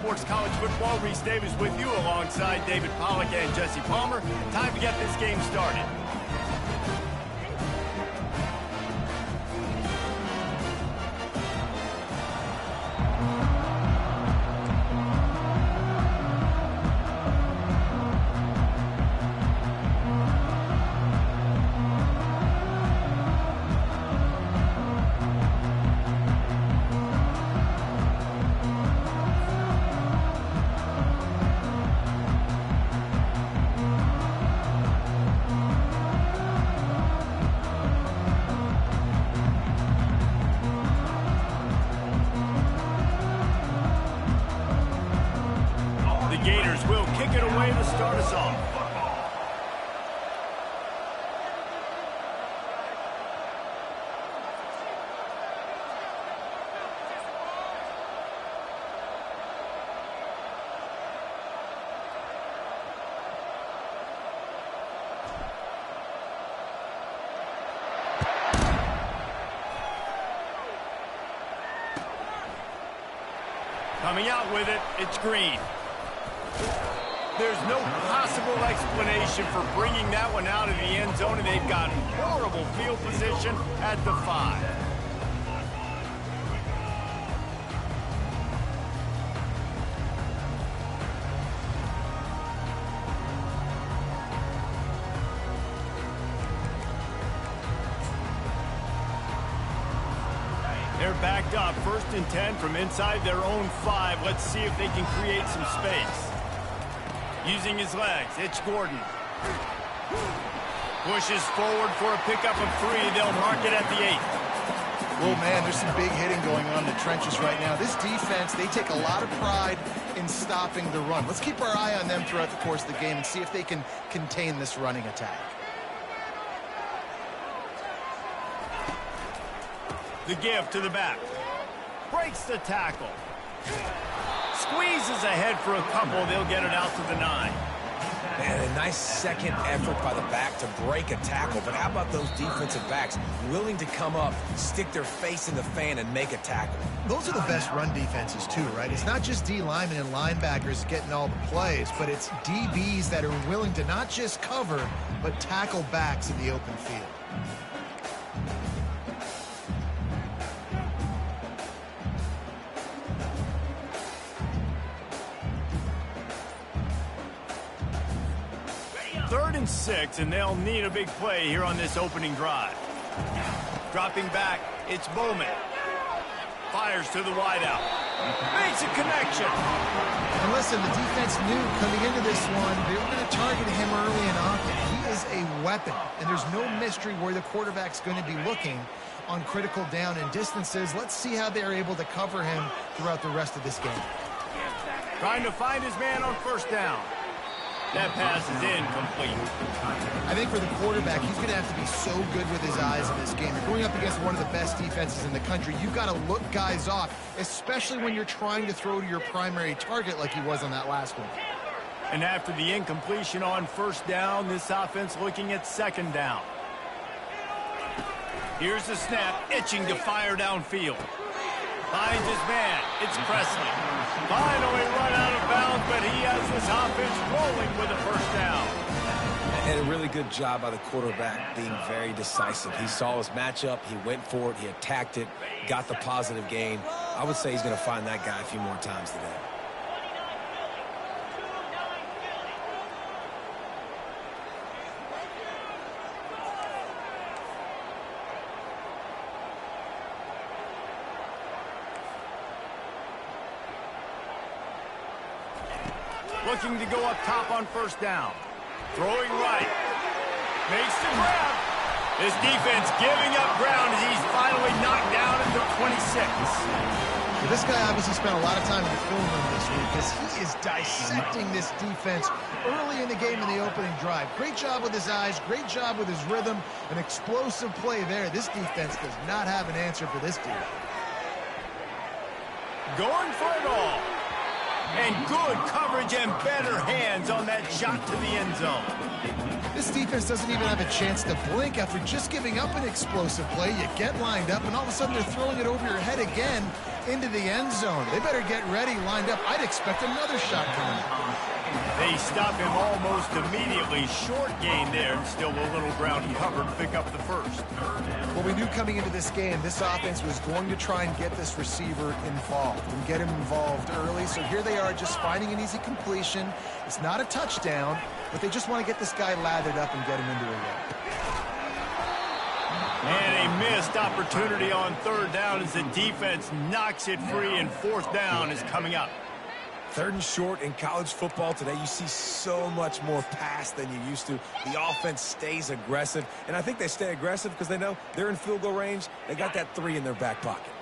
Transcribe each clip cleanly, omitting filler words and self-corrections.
Sports College Football. Reese Davis with you alongside David Pollack and Jesse Palmer. Time to get this game started. Gators will kick it away to start us off. Coming out with it, it's Green. There's no possible explanation for bringing that one out of the end zone, and they've got horrible field position at the 5. They're backed up, 1st and 10 from inside their own 5. Let's see if they can create some space. Using his legs, it's Gordon. Pushes forward for a pickup of 3. They'll mark it at the 8. Well, man, there's some big hitting going on in the trenches right now. This defense, they take a lot of pride in stopping the run. Let's keep our eye on them throughout the course of the game and see if they can contain this running attack. The give to the back. Breaks the tackle. Squeezes ahead for a couple. They'll get it out to the 9. Man, a nice second effort by the back to break a tackle. But how about those defensive backs willing to come up, stick their face in the fan, and make a tackle? Those are the best run defenses, too, right? It's not just D linemen and linebackers getting all the plays, but it's DBs that are willing to not just cover, but tackle backs in the open field. Third and 6, and they'll need a big play here on this opening drive. Dropping back, it's Bowman. Fires to the wideout. Makes a connection. And listen, the defense knew coming into this one, they were going to target him early and often. He is a weapon, and there's no mystery where the quarterback's going to be looking on critical down and distances. Let's see how they're able to cover him throughout the rest of this game. Trying to find his man on 1st down. That pass is incomplete. I think for the quarterback, he's going to have to be so good with his eyes in this game. You're going up against one of the best defenses in the country. You've got to look guys off, especially when you're trying to throw to your primary target like he was on that last one. And after the incompletion on 1st down, this offense looking at 2nd down. Here's the snap, itching to fire downfield. Finds his man. It's Presley. Finally run out of bounds, but he has this offense rolling with a 1st down. And a really good job by the quarterback being very decisive. He saw his matchup. He went for it. He attacked it. Got the positive gain. I would say he's going to find that guy a few more times today. Looking to go up top on 1st down. Throwing right. Makes the grab. This defense giving up ground as he's finally knocked down at the 26. Well, this guy obviously spent a lot of time in the film room this week because he is dissecting this defense early in the game in the opening drive. Great job with his eyes. Great job with his rhythm. An explosive play there. This defense does not have an answer for this dude. Going for it all. And good coverage and better hands on that shot to the end zone. This defense doesn't even have a chance to blink after just giving up an explosive play. You get lined up, and all of a sudden they're throwing it over your head again. into the end zone. They better get ready, lined up. I'd expect another shot coming. They stop him almost immediately. Short gain there, and still a little ground covered to pick up the first. Well, we knew coming into this game, this offense was going to try and get this receiver involved and get him involved early. So here they are just finding an easy completion. It's not a touchdown, but they just want to get this guy lathered up and get him into a run. And a missed opportunity on third down as the defense knocks it free, and fourth down is coming up. Third and short in college football today, you see so much more pass than you used to. The offense stays aggressive, and I think they stay aggressive because they know they're in field goal range. They got that 3 in their back pocket.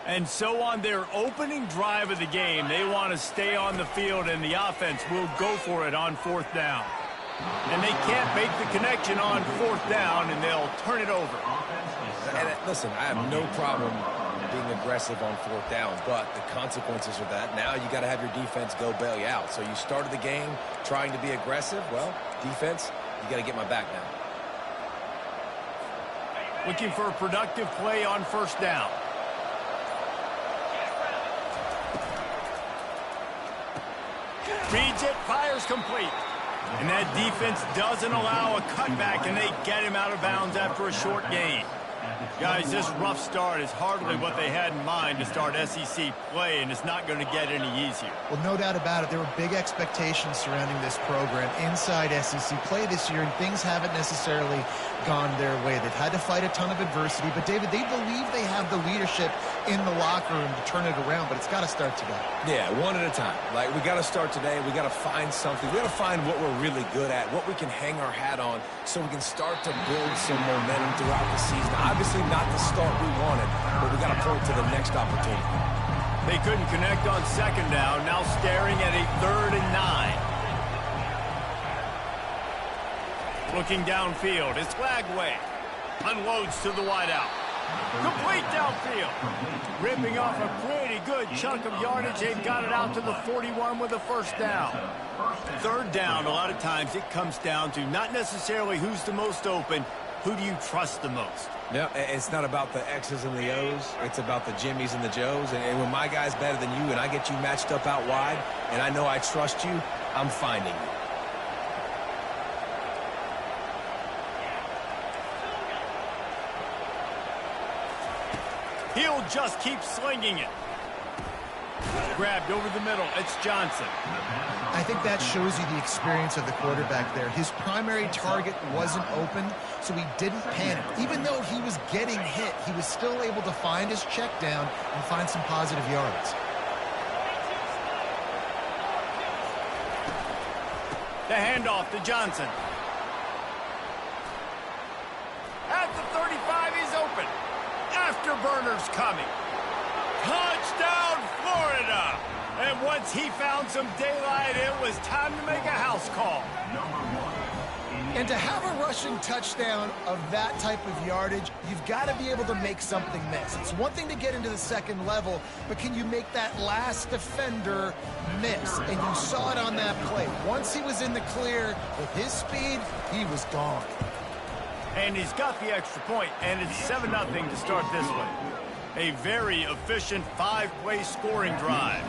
And so on their opening drive of the game, they want to stay on the field, and the offense will go for it on fourth down. And they can't make the connection on fourth down, and they'll turn it over. And listen, I have no problem being aggressive on fourth down, but the consequences of that, now you got to have your defense go bail you out. So you started the game trying to be aggressive. Well, defense, you got to get my back now. Looking for a productive play on first down. Reads it, fires complete. And that defense doesn't allow a cutback, and they get him out of bounds after a short gain. Guys, this rough start is hardly what they had in mind to start SEC play, and it's not going to get any easier. Well, no doubt about it. There were big expectations surrounding this program inside SEC play this year, and things haven't necessarily gone their way. They've had to fight a ton of adversity, but, David, they believe they have the leadership in the locker room to turn it around, but it's got to start today. Yeah, one at a time. Like, we got to start today. We got to find something. We got to find what we're really good at, what we can hang our hat on, so we can start to build some momentum throughout the season. Obviously, not the start we wanted, but we got to point to the next opportunity. They couldn't connect on second down, now staring at a 3rd and 9. Looking downfield, it's Lagway. Unloads to the wideout. Complete downfield. Ripping off a pretty good chunk of yardage. They've got it out to the 41 with a first down. Third down, a lot of times it comes down to not necessarily who's the most open, who do you trust the most? Yeah, it's not about the X's and the O's. It's about the Jimmys and the Joes. And when my guy's better than you and I get you matched up out wide and I know I trust you, I'm finding you. He'll just keep slinging it. Grabbed over the middle. It's Johnson. I think that shows you the experience of the quarterback there. His primary target wasn't open, so he didn't panic. Even though he was getting hit, he was still able to find his check down and find some positive yards. The handoff to Johnson. At the 35, he's open. Afterburner's coming. Touchdown, Florida! And once he found some daylight, it was time to make a house call. And to have a rushing touchdown of that type of yardage, you've got to be able to make something miss. It's one thing to get into the second level, but can you make that last defender miss? And you saw it on that play. Once he was in the clear with his speed, he was gone. And he's got the extra point, and it's 7-0 to start this one. A very efficient 5-play scoring drive.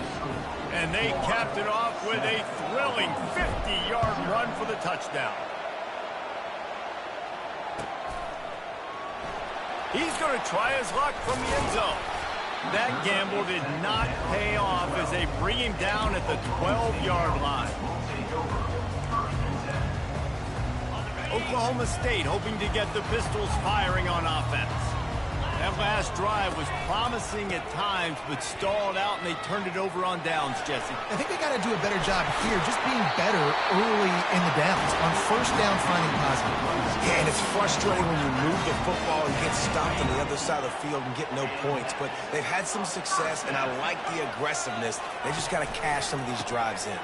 And they capped it off with a thrilling 50-yard run for the touchdown. He's going to try his luck from the end zone. That gamble did not pay off as they bring him down at the 12-yard line. Oklahoma State hoping to get the Pistols firing on offense. That last drive was promising at times, but stalled out, and they turned it over on downs, Jesse. I think they got to do a better job here, just being better early in the downs, on first down finding positive plays. Yeah, and it's frustrating when you move the football and get stopped on the other side of the field and get no points, but they've had some success, and I like the aggressiveness. They just got to cash some of these drives in.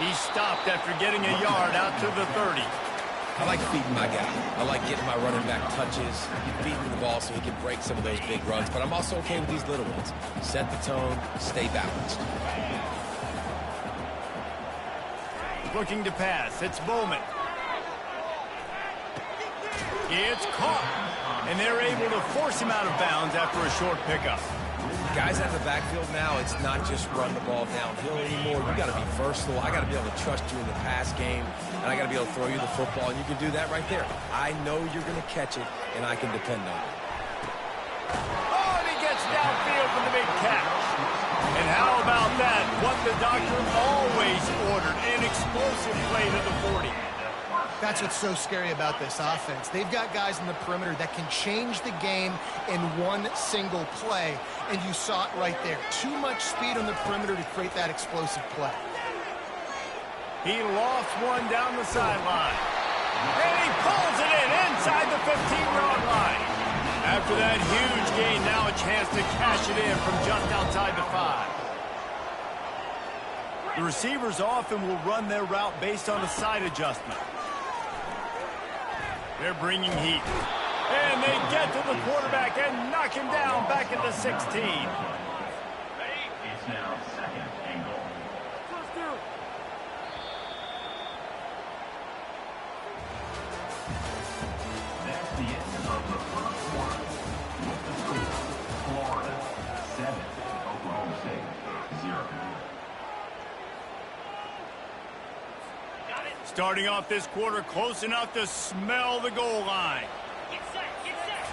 He stopped after getting a yard out to the 30. I like feeding my guy. I like getting my running back touches, feeding the ball so he can break some of those big runs. But I'm also okay with these little ones. Set the tone, stay balanced. Looking to pass. It's Bowman. It's caught, and they're able to force him out of bounds after a short pickup. Guys at the backfield now, it's not just run the ball downhill anymore. You got to be versatile. I got to be able to trust you in the pass game, and I got to be able to throw you the football, and you can do that right there. I know you're going to catch it, and I can depend on it. Oh, and he gets downfield for the big catch. And how about that? What the doctor always ordered, an explosive play to the 40. That's what's so scary about this offense. They've got guys in the perimeter that can change the game in one single play, and you saw it right there. Too much speed on the perimeter to create that explosive play. He lost one down the sideline. And he pulls it in inside the 15-yard line. After that huge gain, now a chance to cash it in from just outside the 5. The receivers often will run their route based on a side adjustment. They're bringing heat. And they get to the quarterback and knock him down back at the 16. It's now second angle. That's the end of the first quarter. With the score, Florida 7, Oklahoma State 0. Starting off this quarter close enough to smell the goal line. Get set, get set.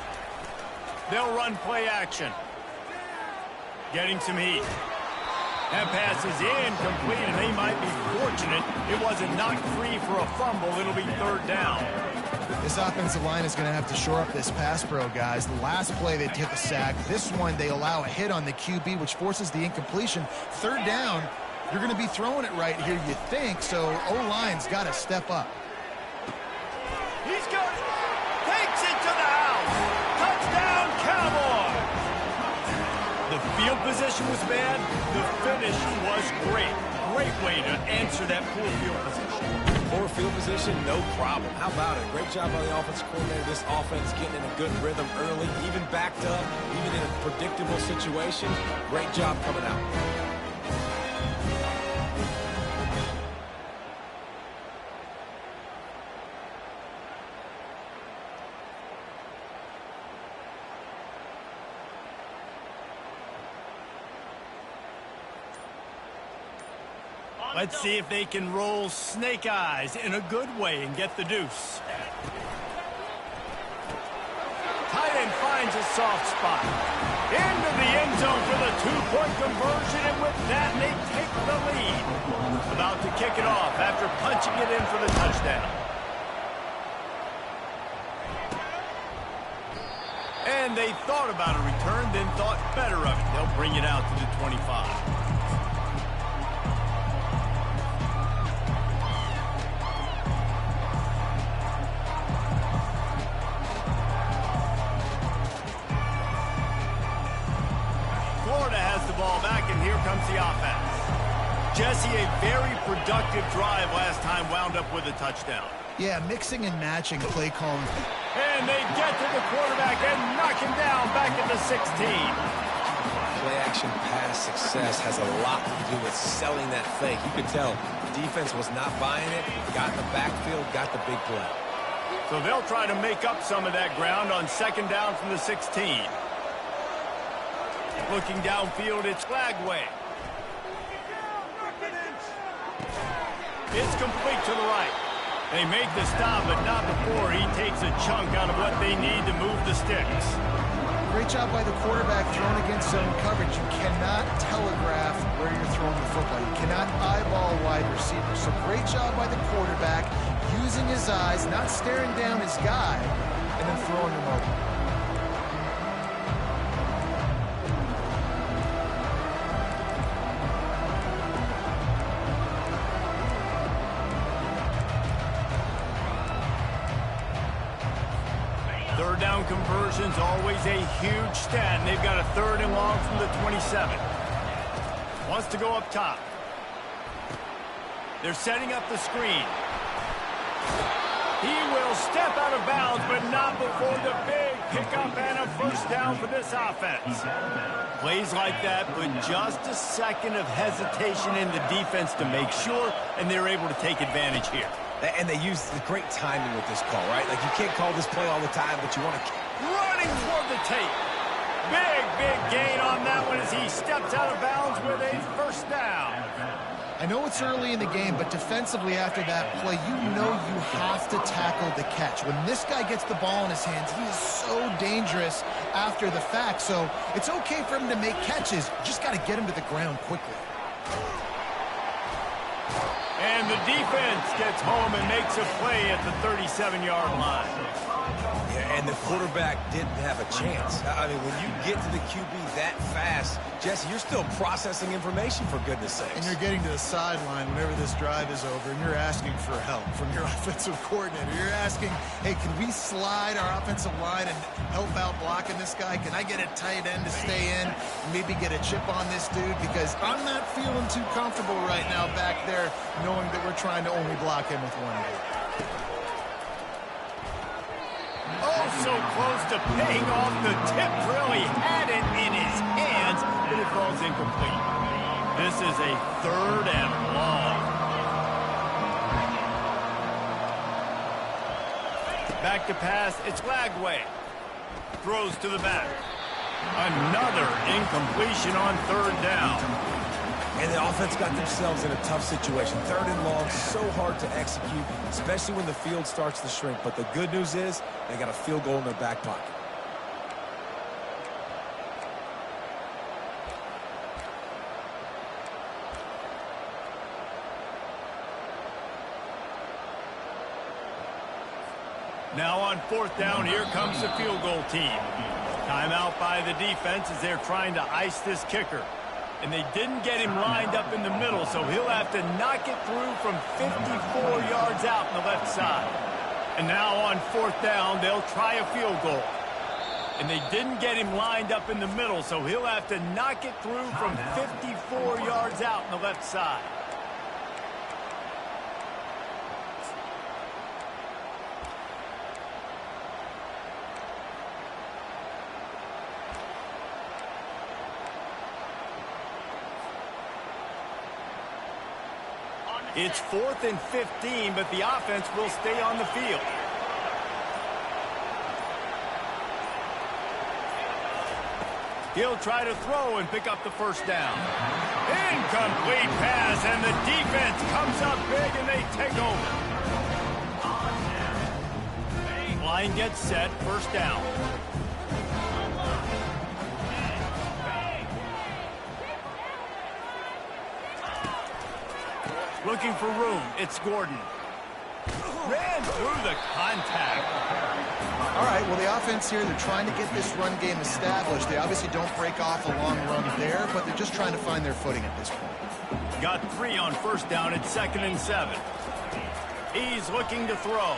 They'll run play action. Getting some heat. That pass is incomplete, and they might be fortunate it wasn't knocked free for a fumble. It'll be third down. This offensive line is going to have to shore up this pass pro, guys. The last play they took a sack. This one they allow a hit on the QB, which forces the incompletion. Third down. You're going to be throwing it right here, you think, so O-line's got to step up. He's got it. Takes it to the house. Touchdown, Cowboy. The field position was bad. The finish was great. Great way to answer that poor field position. Poor field position, no problem. How about it? Great job by the offensive coordinator. This offense getting in a good rhythm early, even backed up, even in a predictable situation. Great job coming out. Let's see if they can roll snake eyes in a good way and get the deuce. Tight end finds a soft spot. Into the end zone for the two-point conversion, and with that, they take the lead. About to kick it off after punching it in for the touchdown. And they thought about a return, then thought better of it. They'll bring it out to the 25. Here comes the offense. Jesse, a very productive drive last time wound up with a touchdown. Yeah, mixing and matching play calling. And they get to the quarterback and knock him down back at the 16. Play action pass success has a lot to do with selling that fake. You could tell defense was not buying it, got in the backfield, got the big play. So they'll try to make up some of that ground on second down from the 16. Looking downfield, it's Flagway. It's complete to the right. They make the stop, but not before he takes a chunk out of what they need to move the sticks. Great job by the quarterback throwing against zone coverage. You cannot telegraph where you're throwing the football. You cannot eyeball a wide receiver. So great job by the quarterback using his eyes, not staring down his guy, and then throwing him over. Third down conversion's always a huge stat, and they've got a third and long from the 27. Wants to go up top. They're setting up the screen. He will step out of bounds, but not before the big pickup and a first down for this offense. Plays like that, but just a second of hesitation in the defense to make sure, and they're able to take advantage here. And they use the great timing with this call, right? Like, you can't call this play all the time, but you want to... Running toward the tape. Big gain on that one as he steps out of bounds with a first down. I know it's early in the game, but defensively after that play, you know you have to tackle the catch. When this guy gets the ball in his hands, he is so dangerous after the fact. So it's okay for him to make catches. You just got to get him to the ground quickly. And the defense gets home and makes a play at the 37-yard line. Yeah, and the quarterback didn't have a chance. I mean, when you get to the QB that fast, Jesse, you're still processing information, for goodness sakes. And you're getting to the sideline whenever this drive is over, and you're asking for help from your offensive coordinator. You're asking, hey, can we slide our offensive line and help out blocking this guy? Can I get a tight end to stay in, maybe get a chip on this dude? Because I'm not feeling too comfortable right now back there knowing that we're trying to only block him with one dude. Oh, so close to paying off the tip drill. He had it in his hands, but it falls incomplete. This is a 3rd and long. Back to pass, it's Lagway. Throws to the back. Another incompletion on 3rd down. And the offense got themselves in a tough situation. 3rd and long, so hard to execute, especially when the field starts to shrink. But the good news is they got a field goal in their back pocket. Now on 4th down, here comes the field goal team. Timeout by the defense as they're trying to ice this kicker. And they didn't get him lined up in the middle, so he'll have to knock it through from 54 yards out on the left side. And now on 4th down, they'll try a field goal. And they didn't get him lined up in the middle, so he'll have to knock it through from 54 yards out on the left side. It's 4th and 15, but the offense will stay on the field. He'll try to throw and pick up the first down. Incomplete pass, and the defense comes up big, and they take over. Line gets set, first down. Looking for room. It's Gordon. Ran through the contact. All right, well, the offense here, they're trying to get this run game established. They obviously don't break off a long run there, but they're just trying to find their footing at this point. Got 3 on first down. It's 2nd and 7. He's looking to throw.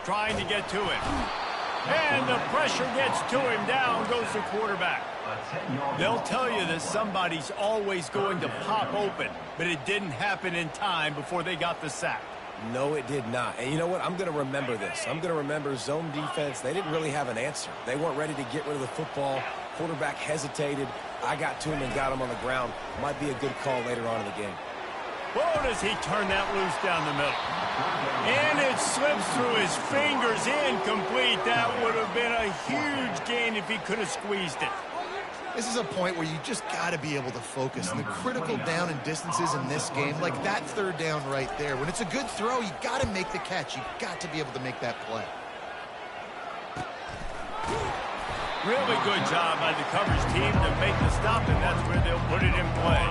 Trying to get to him. And the pressure gets to him. Down goes the quarterback. They'll tell you that somebody's always going to pop open, but it didn't happen in time before they got the sack. No, it did not. And you know what? I'm going to remember this. I'm going to remember zone defense. They didn't really have an answer. They weren't ready to get rid of the football. Quarterback hesitated. I got to him and got him on the ground. Might be a good call later on in the game. Whoa, does he turn that loose down the middle? And it slips through his fingers, incomplete. That would have been a huge gain if he could have squeezed it. This is a point where you just got to be able to focus. The critical down and distances in this game, like that 3rd down right there. When it's a good throw, you got to make the catch. You got to be able to make that play. Really good job by the coverage team to make the stop, and that's where they'll put it in play.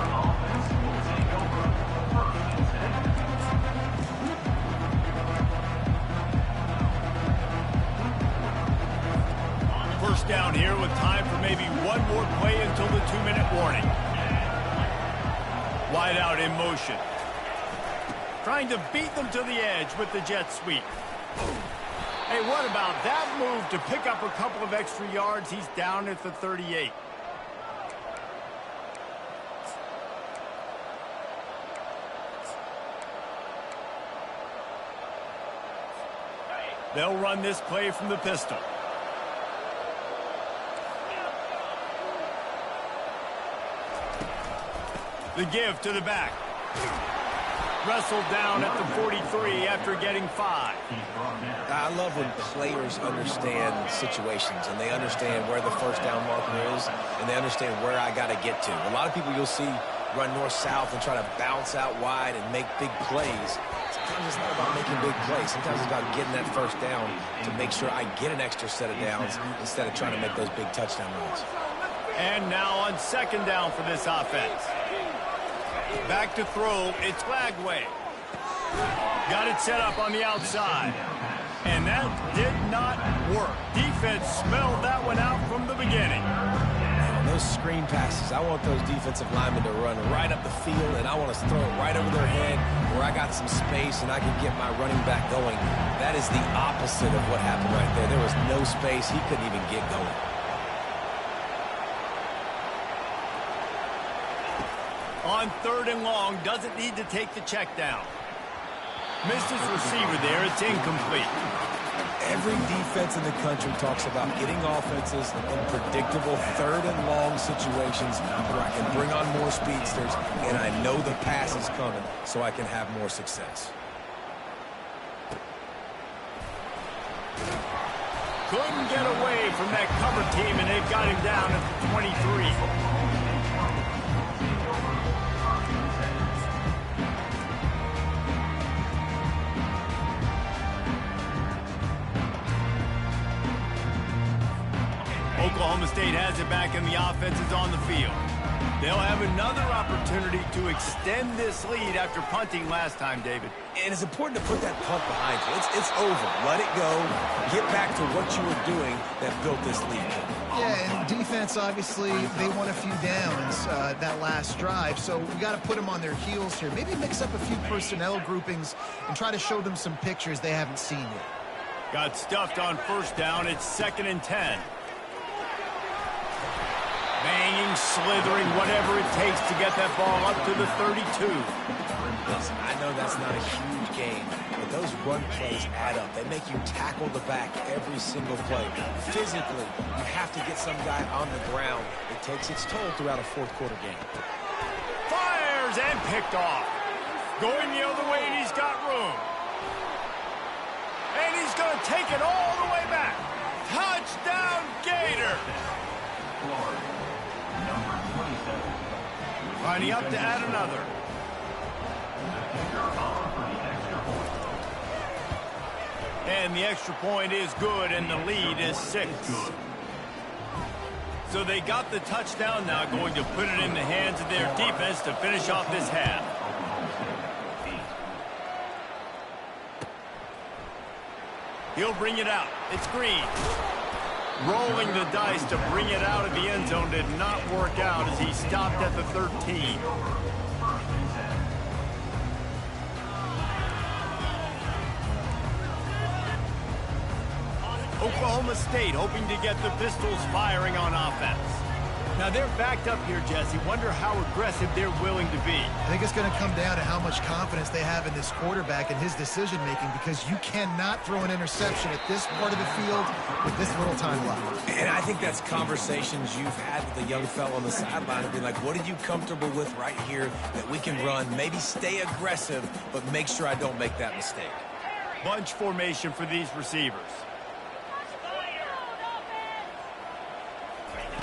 First down here with time for maybe one more play until the 2-minute warning. Wide out in motion. Trying to beat them to the edge with the jet sweep. Hey, what about that move to pick up a couple of extra yards? He's down at the 38. They'll run this play from the pistol. The give to the back. Wrestled down at the 43 after getting 5. I love when players understand situations and they understand where the first down marker is and they understand where I got to get to. A lot of people you'll see run north-south and try to bounce out wide and make big plays. Sometimes it's not about making big plays. Sometimes it's about getting that first down to make sure I get an extra set of downs instead of trying to make those big touchdown runs. And now on second down for this offense. Back to throw, it's Lagway. Got it set up on the outside. And that did not work. Defense smelled that one out from the beginning. Man, those screen passes, I want those defensive linemen to run right up the field, and I want to throw it right over their head where I got some space and I can get my running back going. That is the opposite of what happened right there. There was no space. He couldn't even get going. On third and long, doesn't need to take the check down. Missed his receiver there, it's incomplete. Every defense in the country talks about getting offenses in predictable third and long situations where I can bring on more speedsters and I know the pass is coming so I can have more success. Couldn't get away from that cover team, and they've got him down at the 23. Oklahoma State has it back, and the offense is on the field. They'll have another opportunity to extend this lead after punting last time, David. And it's important to put that punt behind you. It's over. Let it go. Get back to what you were doing that built this lead. Yeah, and defense, obviously, they won a few downs that last drive, so we got to put them on their heels here. Maybe mix up a few personnel groupings and try to show them some pictures they haven't seen yet. Got stuffed on first down. It's 2nd and 10. Banging, slithering, whatever it takes to get that ball up to the 32. Listen, I know that's not a huge game, but those run plays add up. They make you tackle the back every single play. Physically, you have to get some guy on the ground. It takes its toll throughout a fourth-quarter game. Fires and picked off. Going the other way, and he's got room. And he's going to take it all the way back. Touchdown, Gator. Lining up to add another. And the extra point is good, and the lead is 6. So they got the touchdown, now going to put it in the hands of their defense to finish off this half. He'll bring it out. It's Green. Rolling the dice to bring it out of the end zone did not work out as he stopped at the 13. Oklahoma State hoping to get the Pistols firing on offense. Now they're backed up here, Jesse. Wonder how aggressive they're willing to be. I think it's going to come down to how much confidence they have in this quarterback and his decision-making, because you cannot throw an interception at this part of the field with this little time left. And I think that's conversations you've had with the young fellow on the sideline and be like, what are you comfortable with right here that we can run? Maybe stay aggressive, but make sure I don't make that mistake. Bunch formation for these receivers.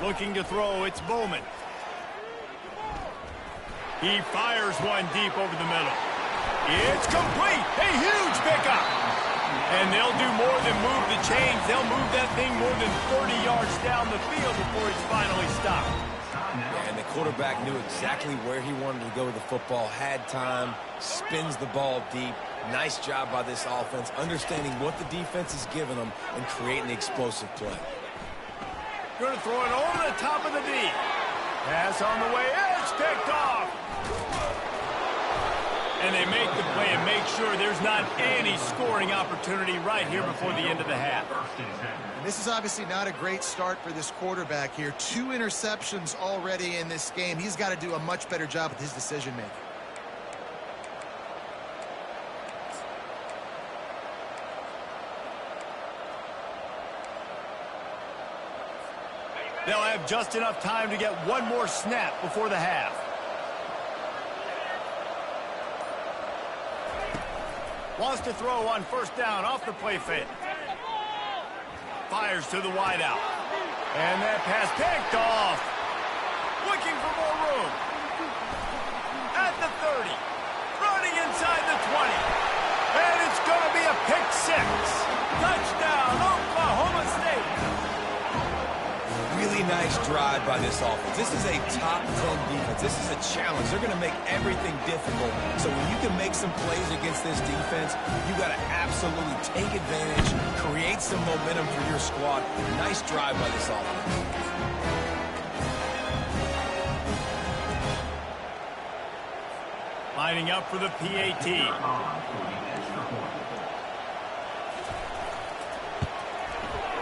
Looking to throw, it's Bowman. He fires one deep over the middle. It's complete. A huge pickup. And they'll do more than move the chains. They'll move that thing more than 30 yards down the field before it's finally stopped. Yeah, and the quarterback knew exactly where he wanted to go with the football, had time, spins the ball deep. Nice job by this offense, understanding what the defense is giving them and creating the explosive play. Going to throw it over the top of the D. Pass on the way. It's picked off. And they make the play and make sure there's not any scoring opportunity right here before the end of the half. And this is obviously not a great start for this quarterback here. 2 interceptions already in this game. He's got to do a much better job with his decision-making. They'll have just enough time to get one more snap before the half. Wants to throw on first down off the play fake. Fires to the wideout. And that pass picked off. Looking for more room. At the 30. Running inside the 20. And it's going to be a pick six. Touchdown, Oklahoma State. Really nice drive by this offense. This is a top 10 defense. This is a challenge. They're going to make everything difficult. So when you can make some plays against this defense, you got to absolutely take advantage, create some momentum for your squad. Nice drive by this offense. Lining up for the PAT.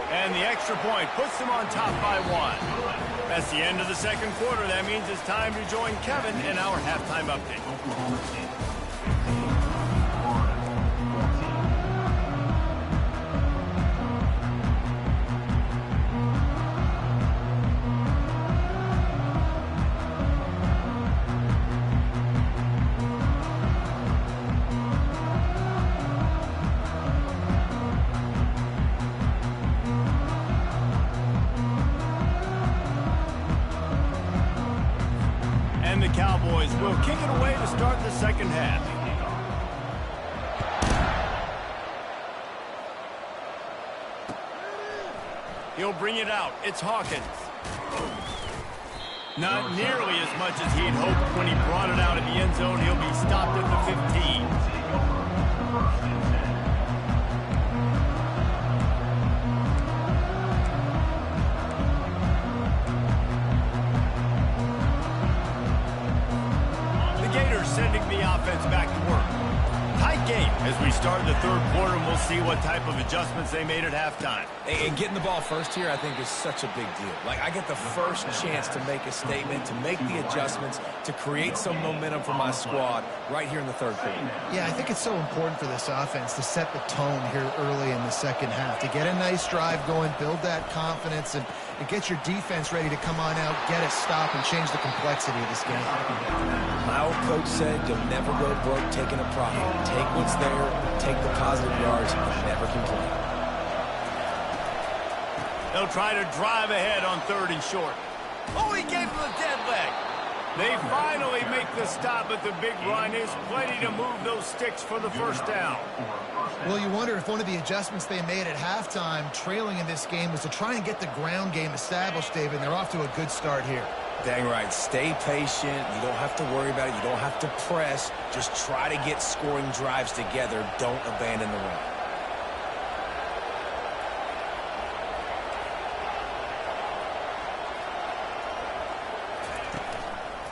And the extra point puts them on top by 1. That's the end of the second quarter. That means it's time to join Kevin in our halftime update. Oklahoma State. And the Cowboys will kick it away to start the second half. He'll bring it out. It's Hawkins. Not nearly as much as he'd hoped when he brought it out of the end zone. He'll be stopped at the 15. Sending the offense back to work. Tight game as we start the third quarter, and we'll see what type of adjustments they made at halftime. And getting the ball first here, I think, is such a big deal. Like, I get the first chance to make a statement, to make the adjustments, to create some momentum for my squad right here in the third quarter. Yeah, I think it's so important for this offense to set the tone here early in the second half, to get a nice drive going, build that confidence, and get your defense ready to come on out, get a stop, and change the complexity of this game. My old coach said, you'll never go broke taking a profit. Take what's there, take the positive yards, and never complain. They'll try to drive ahead on third and short. Oh, he gave him a dead leg. They finally make the stop, but the big run is plenty to move those sticks for the first down. Well, you wonder if one of the adjustments they made at halftime, trailing in this game, was to try and get the ground game established, David. They're off to a good start here. Dang right. Stay patient. You don't have to worry about it. You don't have to press. Just try to get scoring drives together. Don't abandon the run.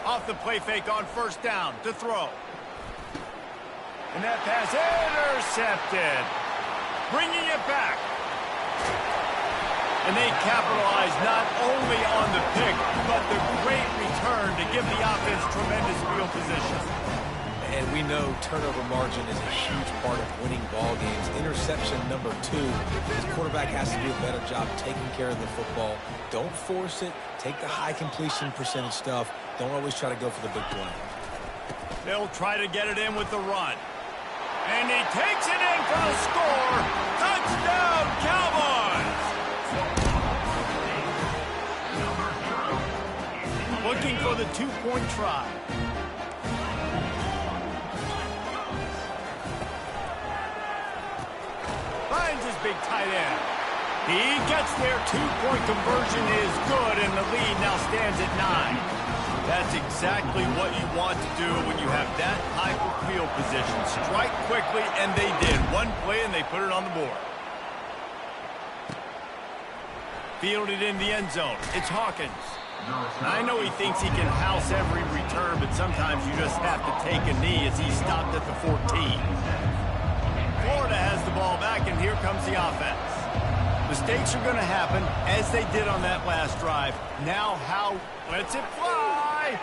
Off the play fake on first down to throw. And that pass intercepted. Bringing it back. And they capitalize not only on the pick, but the great return to give the offense tremendous field position. And we know turnover margin is a huge part of winning ball games. Interception number 2. This quarterback has to do a better job taking care of the football. Don't force it. Take the high completion percentage stuff. Don't always try to go for the big play. They'll try to get it in with the run. And he takes it in for the score. Touchdown, Cowboys! Looking for the two-point try. Finds his big tight end. He gets there. Two-point conversion is good, and the lead now stands at 9. That's exactly what you want to do when you have that type of field position. Strike quickly, and they did. One play, and they put it on the board. Fielded in the end zone. It's Hawkins. I know he thinks he can house every return, but sometimes you just have to take a knee as he stopped at the 14. Florida has the ball back, and here comes the offense. Mistakes are going to happen, as they did on that last drive. Now Howe lets it fly.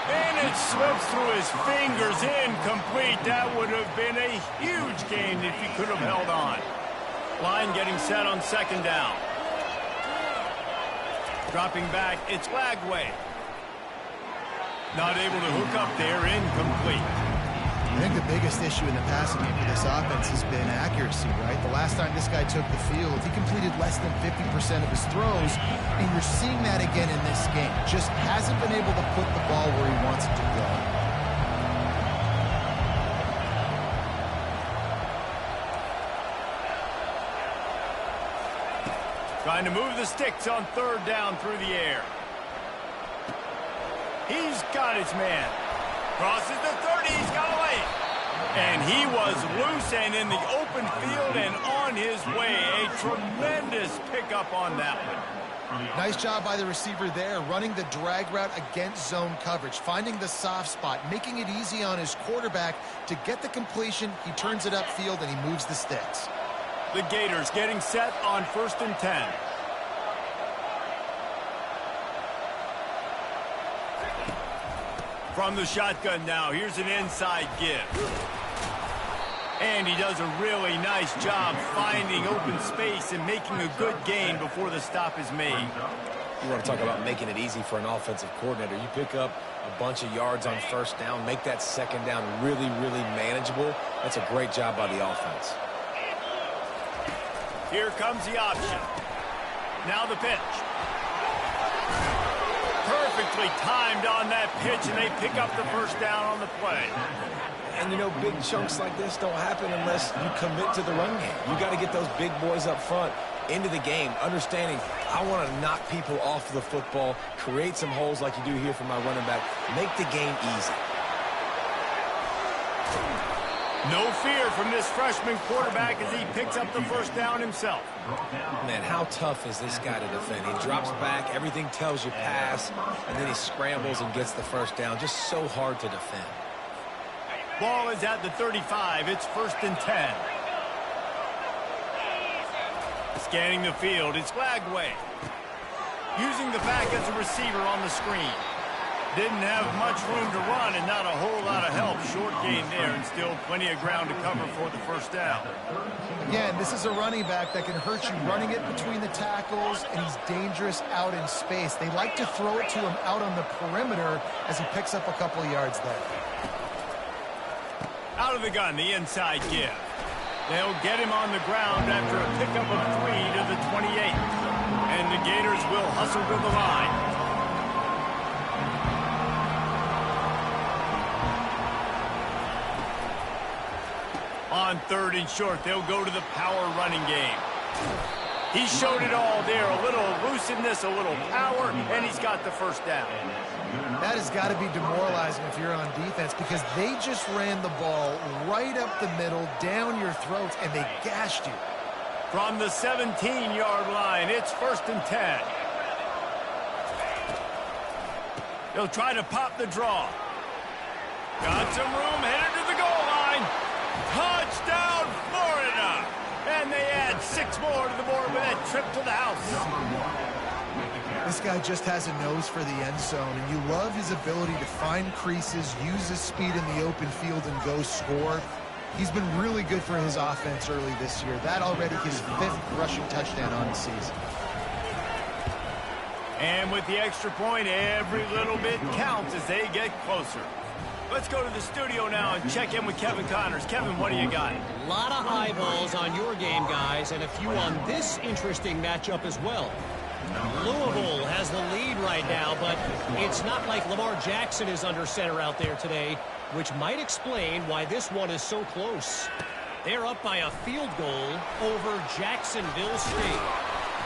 And it slips through his fingers, incomplete. That would have been a huge gain if he could have held on. Line getting set on second down. Dropping back, it's Lagway. Not able to hook up there, incomplete. I think the biggest issue in the passing game for this offense has been accuracy, right? The last time this guy took the field, he completed less than 50% of his throws, and you're seeing that again in this game. Just hasn't been able to put the ball where he wants it to go. Trying to move the sticks on third down through the air. He's got his man. Crosses the 30, he's got away. And he was loose and in the open field and on his way. A tremendous pickup on that one. Nice job by the receiver there, running the drag route against zone coverage, finding the soft spot, making it easy on his quarterback to get the completion. He turns it upfield and he moves the sticks. The Gators getting set on 1st and 10. From the shotgun now, here's an inside give. And he does a really nice job finding open space and making a good gain before the stop is made. You want to talk about making it easy for an offensive coordinator. You pick up a bunch of yards on first down, make that second down really, really manageable. That's a great job by the offense. Here comes the option. Now the pitch. Perfectly timed on that pitch, and they pick up the first down on the play. And, you know, big chunks like this don't happen unless you commit to the run game. You got to get those big boys up front into the game, understanding I want to knock people off the football, create some holes like you do here for my running back, make the game easy. No fear from this freshman quarterback as he picks up the first down himself. Man, how tough is this guy to defend? He drops back, everything tells you pass, and then he scrambles and gets the first down. Just so hard to defend. Ball is at the 35. It's 1st and 10. Scanning the field, it's Lagway. Using the back as a receiver on the screen. Didn't have much room to run and not a whole lot of help. Short gain there and still plenty of ground to cover for the first down. Again, this is a running back that can hurt you running it between the tackles, and he's dangerous out in space. They like to throw it to him out on the perimeter as he picks up a couple of yards there. Out of the gun, the inside give. They'll get him on the ground after a pickup of 3 to the 28. And the Gators will hustle to the line. On 3rd and short, they'll go to the power running game. He showed it all there, a little elusiveness, a little power, and he's got the first down. That has got to be demoralizing if you're on defense because they just ran the ball right up the middle, down your throats, and they gashed you. From the 17-yard line, it's 1st and 10. They'll try to pop the draw. Got some room, headed to the goal line. Touchdown, Florida! And they add 6 more to the board with that trip to the house. This guy just has a nose for the end zone, and you love his ability to find creases, use his speed in the open field, and go score. He's been really good for his offense early this year. That already his 5th rushing touchdown on the season. And with the extra point, every little bit counts as they get closer. Let's go to the studio now and check in with Kevin Connors. Kevin, what do you got? A lot of eyeballs on your game, guys, and a few on this interesting matchup as well. Louisville has the lead right now, but it's not like Lamar Jackson is under center out there today, which might explain why this one is so close. They're up by a field goal over Jacksonville State.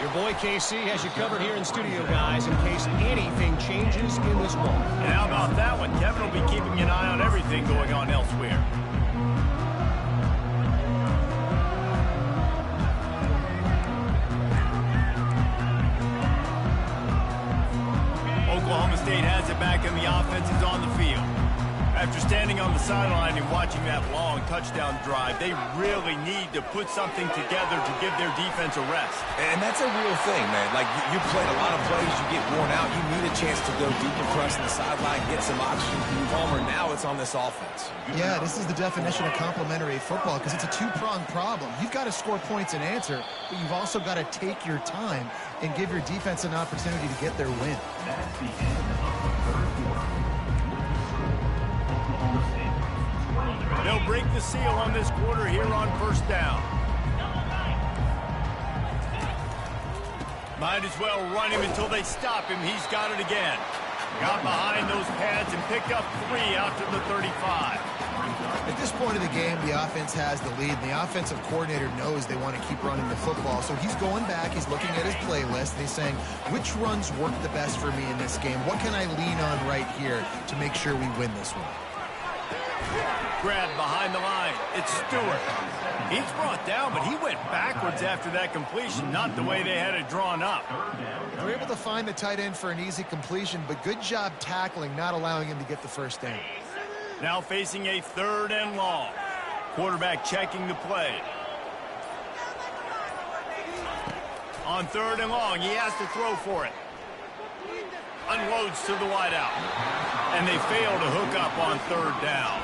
Your boy KC has you covered here in studio, guys, in case anything changes in this one. And how about that one? Kevin will be keeping an eye on everything going on elsewhere. Oklahoma State has it back, and the offense is on the field. After standing on the sideline and watching that long touchdown drive, they really need to put something together to give their defense a rest. And that's a real thing, man. Like, you played a lot of plays, you get worn out, you need a chance to go decompress on the sideline, get some oxygen from Palmer. Now it's on this offense. Yeah, this is the definition of complementary football because it's a two-pronged problem. You've got to score points and answer, but you've also got to take your time and give your defense an opportunity to get their win. That's the end of the third quarter. seal on this quarter here on first down. Might as well run him until they stop him. He's got it again. Got behind those pads and picked up 3 out to the 35. At this point of the game, the offense has the lead, and the offensive coordinator knows they want to keep running the football. So he's going back, he's looking at his playlist, and he's saying, which runs work the best for me in this game? What can I lean on right here to make sure we win this one? Grab behind the line. It's Stewart. He's brought down, but he went backwards after that completion, not the way they had it drawn up. They're able to find the tight end for an easy completion, but good job tackling, not allowing him to get the first down. Now facing a 3rd and long. Quarterback checking the play. On 3rd and long, he has to throw for it. Unloads to the wideout. And they fail to hook up on 3rd down.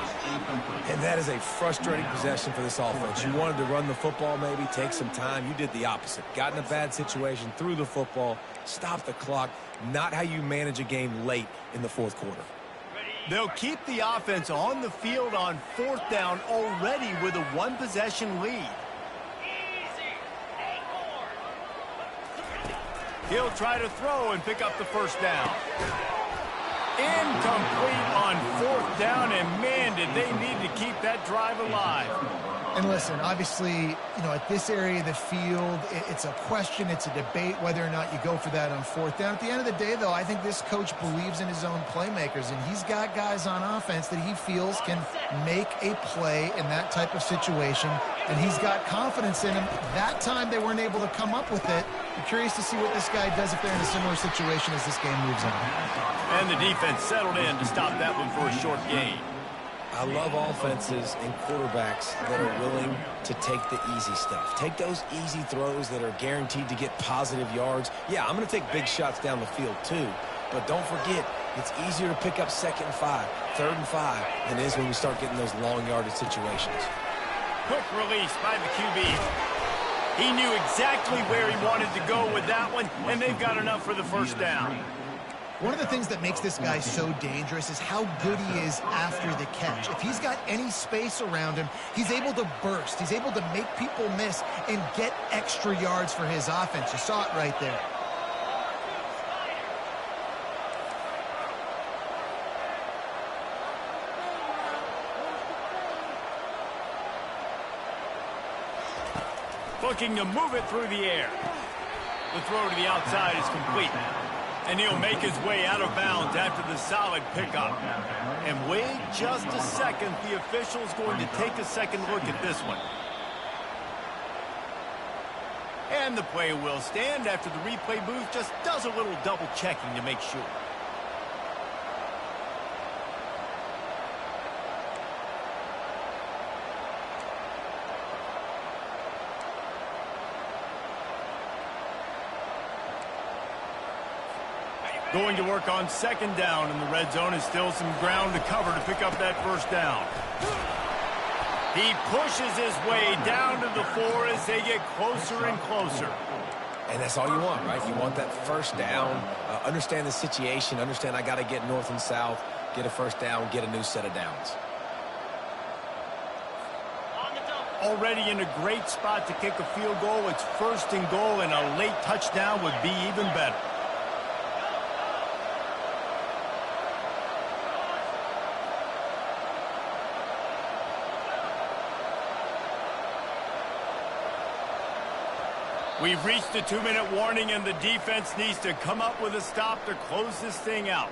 And that is a frustrating possession for this offense. You wanted to run the football, maybe take some time. You did the opposite. Got in a bad situation, threw the football, stopped the clock. Not how you manage a game late in the 4th quarter. They'll keep the offense on the field on 4th down already with a 1-possession lead. He'll try to throw and pick up the first down. Incomplete on 4th down, and man, did they need to keep that drive alive. And listen, obviously, at this area of the field, it's a question, it's a debate whether or not you go for that on 4th down. At the end of the day, though, I think this coach believes in his own playmakers, and he's got guys on offense that he feels can make a play in that type of situation, and he's got confidence in him. That time they weren't able to come up with it. I'm curious to see what this guy does if they're in a similar situation as this game moves on. And the defense settled in to stop that one for a short gain. I love offenses and quarterbacks that are willing to take the easy stuff. Take those easy throws that are guaranteed to get positive yards. Yeah, I'm going to take big shots down the field too. But don't forget, it's easier to pick up 2nd and 5, 3rd and 5 than it is when we start getting those long yardage situations. Quick release by the QB. He knew exactly where he wanted to go with that one, and they've got enough for the first down. One of the things that makes this guy so dangerous is how good he is after the catch. If he's got any space around him, he's able to burst. He's able to make people miss and get extra yards for his offense. You saw it right there. Looking to move it through the air. The throw to the outside is complete. And he'll make his way out of bounds after the solid pickup. And wait just a second. The official's going to take a second look at this one. And the play will stand after the replay booth just does a little double checking to make sure. Going to work on 2nd down, and the red zone is still some ground to cover to pick up that first down. He pushes his way down to the 4 as they get closer and closer. And that's all you want, right? You want that first down. Understand the situation. Understand I got to get north and south, get a first down, get a new set of downs. Already in a great spot to kick a field goal. It's 1st and goal, and a late touchdown would be even better. We've reached the 2-minute warning, and the defense needs to come up with a stop to close this thing out.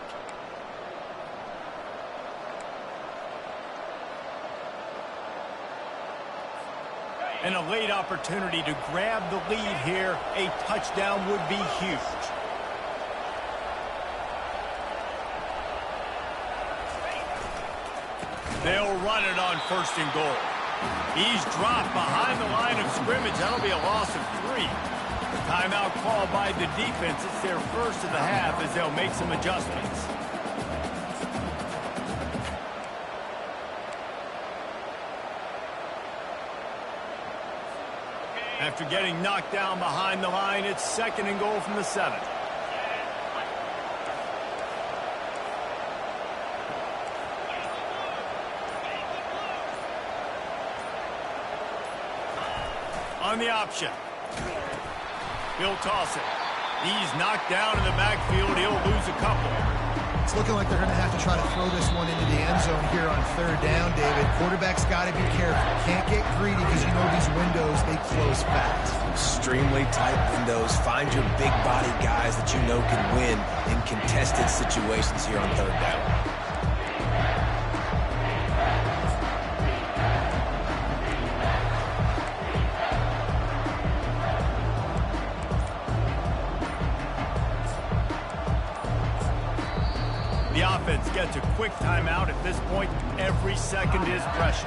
And a late opportunity to grab the lead here. A touchdown would be huge. They'll run it on 1st and goal. He's dropped behind the line of scrimmage. That'll be a loss of 3. Timeout called by the defense. It's their first of the half as they'll make some adjustments. After getting knocked down behind the line, it's 2nd and goal from the 7. On the option. He'll toss it. He's knocked down in the backfield. He'll lose a couple. It's looking like they're going to have to try to throw this one into the end zone here on third down, David. Quarterback's got to be careful. Can't get greedy because you know these windows, they close fast. Extremely tight windows. Find your big body guys that you know can win in contested situations here on third down. The offense gets a quick timeout. At this point, every second is precious.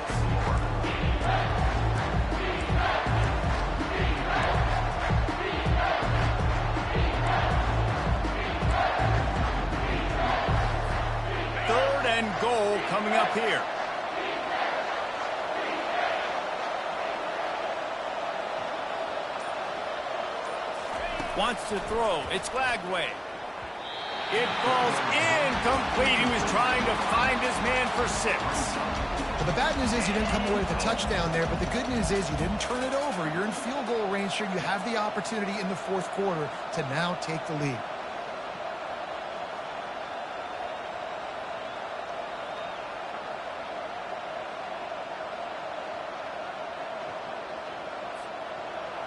Third and goal coming up here. Wants to throw. It's Lagway. It falls incomplete. He was trying to find his man for 6. Well, the bad news is you didn't come away with a touchdown there, but the good news is you didn't turn it over. You're in field goal range here. You have the opportunity in the fourth quarter to now take the lead.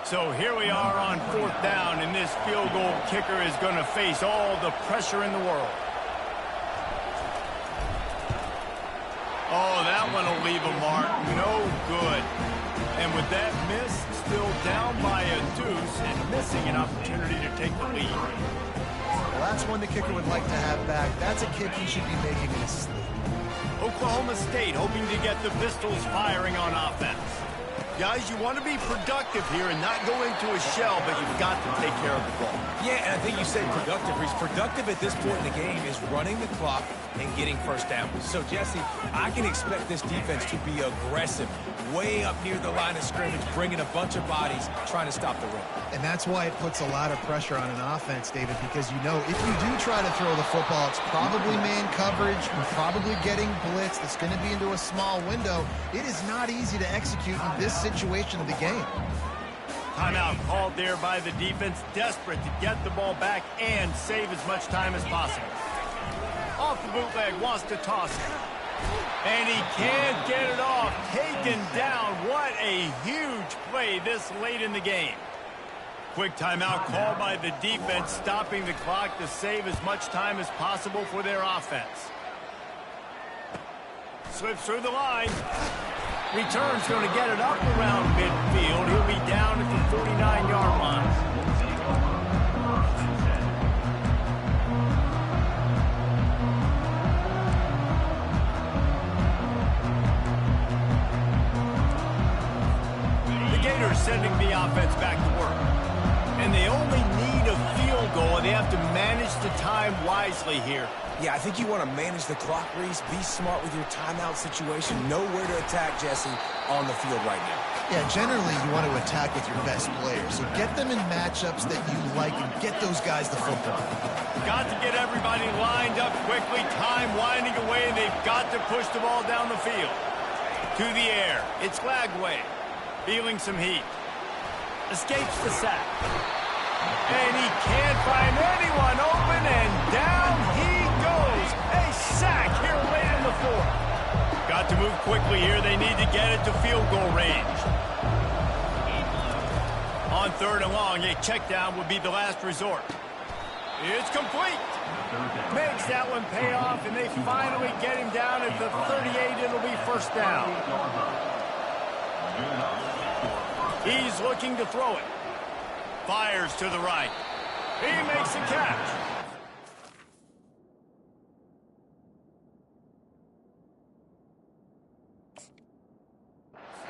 So here we are on fourth down, and this field goal kicker is going to face all the pressure in the world. Oh, that one will leave a mark. No good. And with that miss, still down by a deuce and missing an opportunity to take the lead. Well, that's one the kicker would like to have back. That's a kick he should be making in his sleep. Oklahoma State hoping to get the Pistols firing on offense. Guys, you want to be productive here and not go into a shell, but you've got to take care of the ball. Yeah, and I think you said productive. He's productive at this point in the game is running the clock and getting first down. So, Jesse, I can expect this defense to be aggressive, way up near the line of scrimmage, bringing a bunch of bodies, trying to stop the run. And that's why it puts a lot of pressure on an offense, David, because you know if you do try to throw the football, it's probably man coverage, you're probably getting blitz, that's going to be into a small window. It is not easy to execute in this situation of the game. Timeout called there by the defense, desperate to get the ball back and save as much time as possible. Off the bootleg, wants to toss it. And he can't get it off. Taken down. What a huge play this late in the game. Quick timeout called by the defense, stopping the clock to save as much time as possible for their offense. Slips through the line. Return's going to get it up around midfield. He'll be down at the 49-yard line. The Gators sending the offense back to work. And they only need a field goal, and they have to manage the time wisely here. Yeah, I think you want to manage the clock, Reese. Be smart with your timeout situation. Know where to attack, Jesse, on the field right now. Yeah, generally you want to attack with your best players. So get them in matchups that you like and get those guys the football. Got to get everybody lined up quickly. Time winding away. They've got to push the ball down the field. To the air. It's Lagway. Feeling some heat. Escapes the sack. And he can't find anyone open, and down he goes. A sack here late in the fourth. Got to move quickly here. They need to get it to field goal range. On third and long, a check down would be the last resort. It's complete. Makes that one pay off, and they finally get him down at the 38. It'll be first down. He's looking to throw it. Fires to the right. He makes a catch.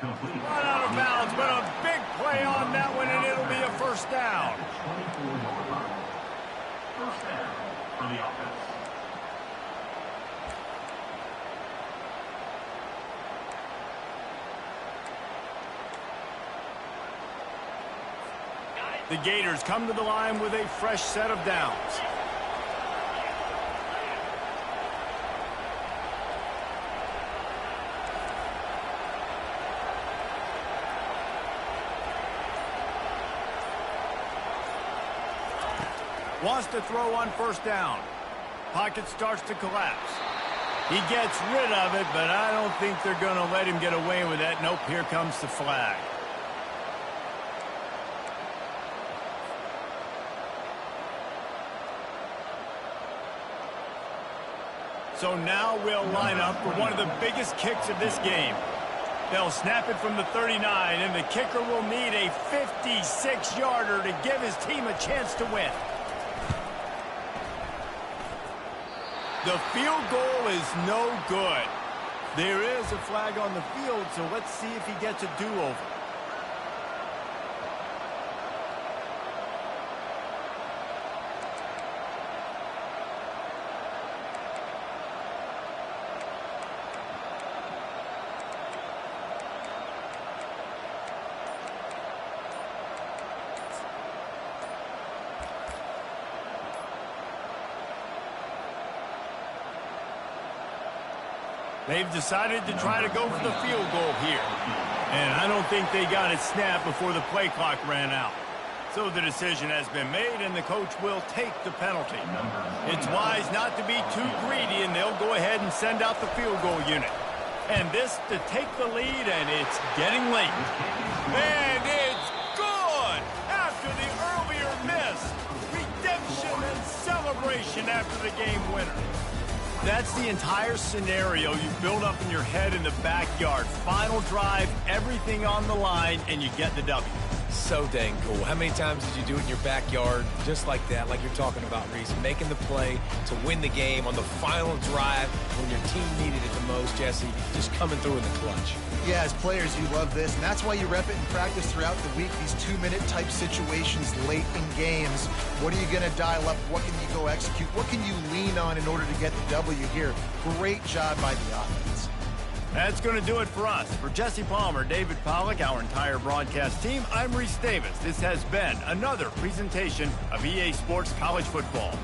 Run out of bounds, but a big play on that one, and it'll be a first down. First down for the offense. The Gators come to the line with a fresh set of downs. Wants to throw on first down. Pocket starts to collapse. He gets rid of it, but I don't think they're going to let him get away with that. Nope, here comes the flag. So now we'll line up for one of the biggest kicks of this game. They'll snap it from the 39, and the kicker will need a 56-yarder to give his team a chance to win. The field goal is no good. There is a flag on the field, so let's see if he gets a do-over. They've decided to try to go for the field goal here. And I don't think they got it snapped before the play clock ran out. So the decision has been made, and the coach will take the penalty. It's wise not to be too greedy, and they'll go ahead and send out the field goal unit. And this to take the lead, and it's getting late. And it's good! After the earlier miss, redemption and celebration after the game winner. That's the entire scenario you build up in your head in the backyard. Final drive, everything on the line, and you get the W. So dang cool. How many times did you do it in your backyard just like that, like you're talking about, Reese? Making the play to win the game on the final drive when your team needed it the most, Jesse. Just coming through in the clutch. Yeah, as players, you love this, and that's why you rep it in practice throughout the week, these 2-minute type situations late in games. What are you going to dial up? What can you go execute? What can you lean on in order to get the W here? Great job by the offense. That's going to do it for us. For Jesse Palmer, David Pollack, our entire broadcast team, I'm Reese Davis. This has been another presentation of EA Sports College Football.